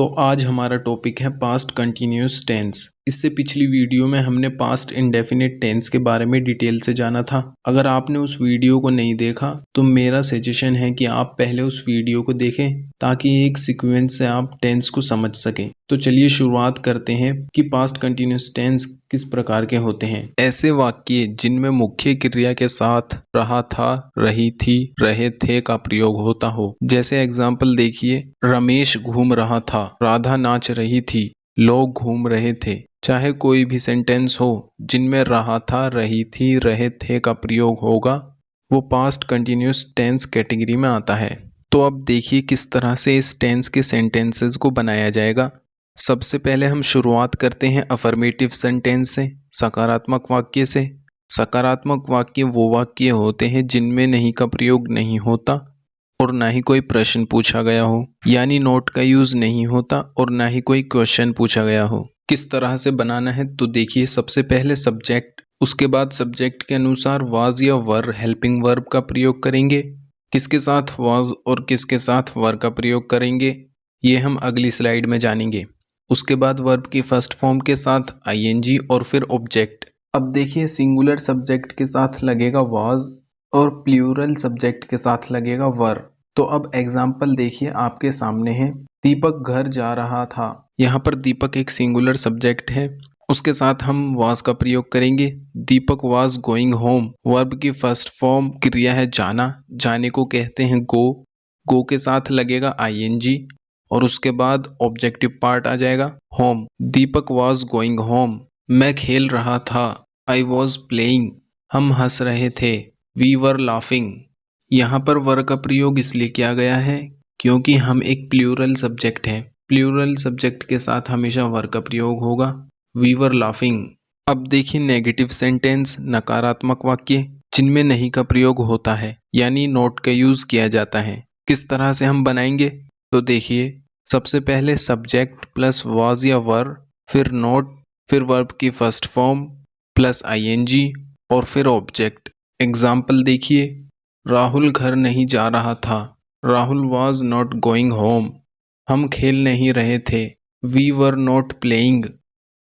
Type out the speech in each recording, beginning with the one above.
तो आज हमारा टॉपिक है पास्ट कंटिन्यूस टेंस। इससे पिछली वीडियो में हमने पास्ट इंडेफिनिट टेंस के बारे में डिटेल से जाना था। अगर आपने उस वीडियो को नहीं देखा तो मेरा सजेशन है कि आप पहले उस वीडियो को देखें ताकि एक सीक्वेंस से आप टेंस को समझ सकें। तो चलिए शुरुआत करते हैं कि पास्ट कंटिन्यूस टेंस किस प्रकार के होते हैं। ऐसे वाक्य जिनमें मुख्य क्रिया के साथ रहा था, रही थी, रहे थे का प्रयोग होता हो। जैसे एग्जाम्पल देखिए, रमेश घूम रहा था, राधा नाच रही थी, लोग घूम रहे थे। चाहे कोई भी सेंटेंस हो जिनमें रहा था, रही थी, रहे थे का प्रयोग होगा, वो पास्ट कंटिन्यूस टेंस कैटेगरी में आता है। तो अब देखिए किस तरह से इस टेंस के सेंटेंसेस को बनाया जाएगा। सबसे पहले हम शुरुआत करते हैं अफर्मेटिव सेंटेंस से, सकारात्मक वाक्य से। सकारात्मक वाक्य वो वाक्य होते हैं जिनमें नहीं का प्रयोग नहीं होता और ना ही कोई प्रश्न पूछा गया हो, यानी नोट का यूज नहीं होता और ना ही कोई क्वेश्चन पूछा गया हो। किस तरह से बनाना है तो देखिए, सबसे पहले सब्जेक्ट, उसके बाद सब्जेक्ट के अनुसार वाज या वर हेल्पिंग वर्ब का प्रयोग करेंगे। किसके साथ वाज और किसके साथ वर का प्रयोग करेंगे ये हम अगली स्लाइड में जानेंगे। उसके बाद वर्ब की फर्स्ट फॉर्म के साथ आईएनजी और फिर ऑब्जेक्ट। अब देखिए, सिंगुलर सब्जेक्ट के साथ लगेगा वाज और प्लूरल सब्जेक्ट के साथ लगेगा वर। तो अब एग्जाम्पल देखिए आपके सामने है, दीपक घर जा रहा था। यहाँ पर दीपक एक सिंगुलर सब्जेक्ट है, उसके साथ हम वाज का प्रयोग करेंगे। दीपक वाज गोइंग होम, वर्ब की फर्स्ट फॉर्म क्रिया है जाना, जाने को कहते हैं गो। गो के साथ लगेगा आईएनजी और उसके बाद ऑब्जेक्टिव पार्ट आ जाएगा home. Deepak was going home, मैं खेल रहा था, आई वॉज प्लेइंग, हम हंस रहे थे, वी वर लाफिंग। यहाँ पर वर का प्रयोग इसलिए किया गया है क्योंकि हम एक प्लूरल सब्जेक्ट हैं। प्लूरल सब्जेक्ट के साथ हमेशा वर का प्रयोग होगा, वी वर लाफिंग। अब देखिए नेगेटिव सेंटेंस, नकारात्मक वाक्य जिनमें नहीं का प्रयोग होता है यानी नॉट का यूज किया जाता है। किस तरह से हम बनाएंगे तो देखिए, सबसे पहले सब्जेक्ट प्लस वाज या वर, फिर नॉट, फिर वर्ब की फर्स्ट फॉर्म प्लस आईएनजी और फिर ऑब्जेक्ट। एग्जाम्पल देखिए, राहुल घर नहीं जा रहा था, Rahul was not going home, हम खेल नहीं रहे थे, वी वर नॉट प्लेइंग,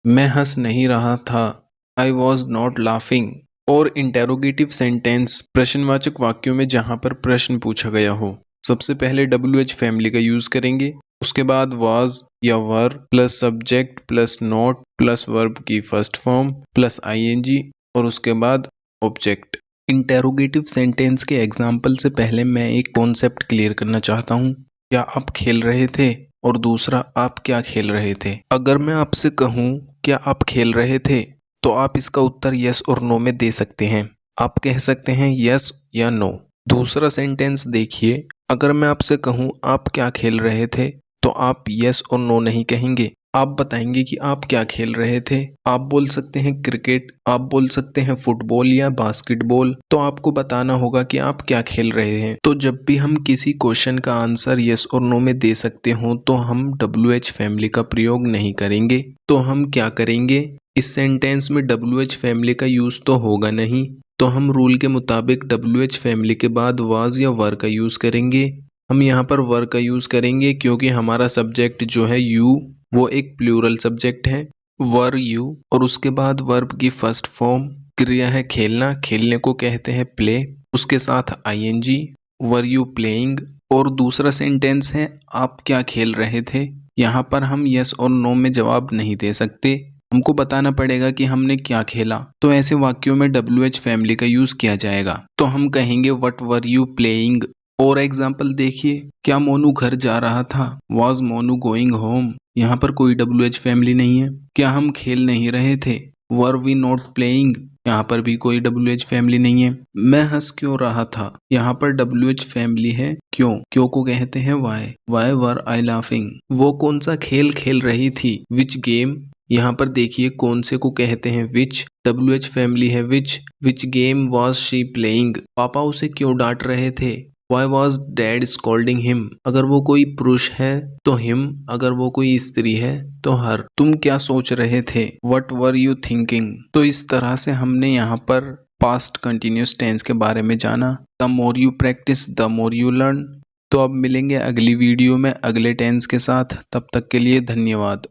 मैं हंस नहीं रहा था, आई वॉज नॉट लाफिंग। और इंटेरोगेटिव सेंटेंस, प्रश्नवाचक वाक्यों में जहां पर प्रश्न पूछा गया हो। सबसे पहले WH फैमिली का यूज करेंगे, उसके बाद वाज या वर plus subject plus not plus verb की फर्स्ट फॉर्म प्लस आईएनजी और उसके बाद ऑब्जेक्ट। इंटेरोगेटिव सेंटेंस के एग्जाम्पल से पहले मैं एक कॉन्सेप्ट क्लियर करना चाहता हूँ। क्या आप खेल रहे थे और दूसरा आप क्या खेल रहे थे। अगर मैं आपसे कहूँ क्या आप खेल रहे थे तो आप इसका उत्तर यस और नो में दे सकते हैं। आप कह सकते हैं यस या नो। दूसरा सेंटेंस देखिए, अगर मैं आपसे कहूँ आप क्या खेल रहे थे तो आप यस और नो नहीं कहेंगे, आप बताएंगे कि आप क्या खेल रहे थे। आप बोल सकते हैं क्रिकेट, आप बोल सकते हैं फुटबॉल या बास्केटबॉल, तो आपको बताना होगा कि आप क्या खेल रहे हैं। तो जब भी हम किसी क्वेश्चन का आंसर यस और नो में दे सकते हो तो हम WH फैमिली का प्रयोग नहीं करेंगे। तो हम क्या करेंगे, इस सेंटेंस में WH फैमिली का यूज तो होगा नहीं, तो हम रूल के मुताबिक WH फैमिली के बाद वाज या वर का यूज करेंगे। हम यहाँ पर वर का यूज करेंगे क्योंकि हमारा सब्जेक्ट जो है यू वो एक प्लूरल सब्जेक्ट है, वर यू, और उसके बाद वर्ब की फर्स्ट फॉर्म क्रिया है खेलना, खेलने को कहते हैं प्ले, उसके साथ आईएनजी, वर यू प्लेइंग। और दूसरा सेंटेंस है आप क्या खेल रहे थे। यहाँ पर हम यस और नो में जवाब नहीं दे सकते, हमको बताना पड़ेगा कि हमने क्या खेला। तो ऐसे वाक्यों में WH फैमिली का यूज किया जाएगा, तो हम कहेंगे व्हाट वर यू प्लेइंग। और एग्जाम्पल देखिए, क्या मोनू घर जा रहा था, वॉज मोनू गोइंग होम, यहाँ पर कोई WH फैमिली नहीं है। क्या हम खेल नहीं रहे थे, वर वी नॉट प्लेइंग, यहाँ पर भी कोई WH फैमिली नहीं है। मैं हंस क्यों रहा था, यहाँ पर WH फैमिली है क्यों, क्यों को कहते हैं वाई वर आई लाफिंग। वो कौन सा खेल खेल रही थी, विच गेम, यहाँ पर देखिए कौन से को कहते हैं विच, WH फैमिली है which game was she playing. पापा उसे क्यों डांट रहे थे, Why was dad scolding him? अगर वो कोई पुरुष है तो him, अगर वो कोई स्त्री है तो her। तुम क्या सोच रहे थे, What were you thinking? तो इस तरह से हमने यहाँ पर past continuous tense के बारे में जाना। The more you practice, the more you learn। तो अब मिलेंगे अगली वीडियो में अगले टेंस के साथ। तब तक के लिए धन्यवाद।